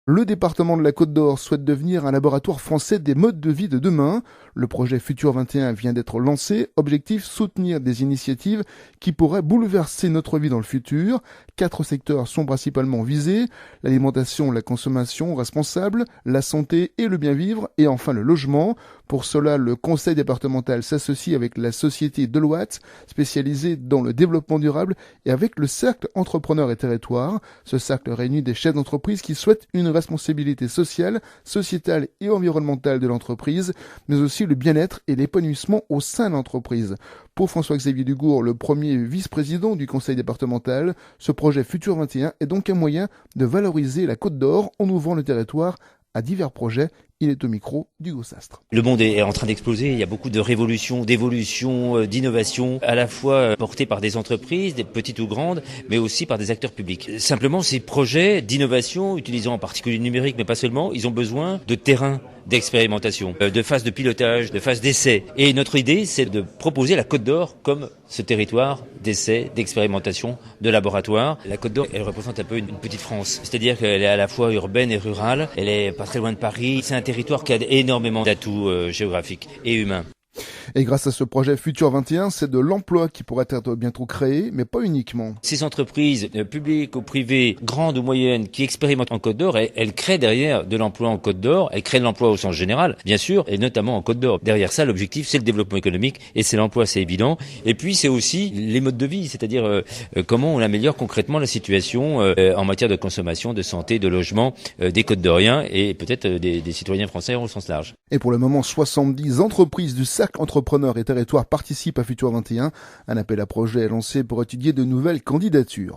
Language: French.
Le département de la Côte d'Or souhaite devenir un laboratoire français des modes de vie de demain. Le projet Futur 21 vient d'être lancé. Objectif, soutenir des initiatives qui pourraient bouleverser notre vie dans le futur. 4 secteurs sont principalement visés: l'alimentation, la consommation responsable, la santé et le bien-vivre, et enfin le logement. Pour cela, le conseil départemental s'associe avec la société Deloitte, spécialisée dans le développement durable, et avec le cercle Entrepreneurs et Territoires. Ce cercle réunit des chefs d'entreprise qui souhaitent une responsabilité sociale, sociétale et environnementale de l'entreprise, mais aussi le bien-être et l'épanouissement au sein de l'entreprise. Pour François-Xavier Dugour, le premier vice-président du conseil départemental, ce projet Futur 21 est donc un moyen de valoriser la Côte d'Or en ouvrant le territoire à divers projets. Il est au micro d'Hugo Sastre. Le monde est en train d'exploser, il y a beaucoup de révolutions, d'évolutions, d'innovations, à la fois portées par des entreprises, des petites ou grandes, mais aussi par des acteurs publics. Simplement, ces projets d'innovation, utilisant en particulier le numérique, mais pas seulement, ils ont besoin de terrain d'expérimentation, de phases de pilotage, de phases d'essai. Et notre idée, c'est de proposer la Côte d'Or comme ce territoire d'essai, d'expérimentation, de laboratoire. La Côte d'Or, elle représente un peu une petite France. C'est-à-dire qu'elle est à la fois urbaine et rurale, elle est pas très loin de Paris. C'est un territoire qui a énormément d'atouts géographiques et humains. Et grâce à ce projet Futur 21, c'est de l'emploi qui pourrait être bientôt créé, mais pas uniquement. Ces entreprises, publiques ou privées, grandes ou moyennes, qui expérimentent en Côte d'Or, elles créent derrière de l'emploi en Côte d'Or, elles créent de l'emploi au sens général, bien sûr, et notamment en Côte d'Or. Derrière ça, l'objectif, c'est le développement économique, et c'est l'emploi, c'est évident. Et puis, c'est aussi les modes de vie, c'est-à-dire comment on améliore concrètement la situation en matière de consommation, de santé, de logement des Côtes d'Oriens, et peut-être des citoyens français au sens large. Et pour le moment, 70 entreprises du cercle Entrepreneurs et Territoires participent à Futur 21. Un appel à projet est lancé pour étudier de nouvelles candidatures.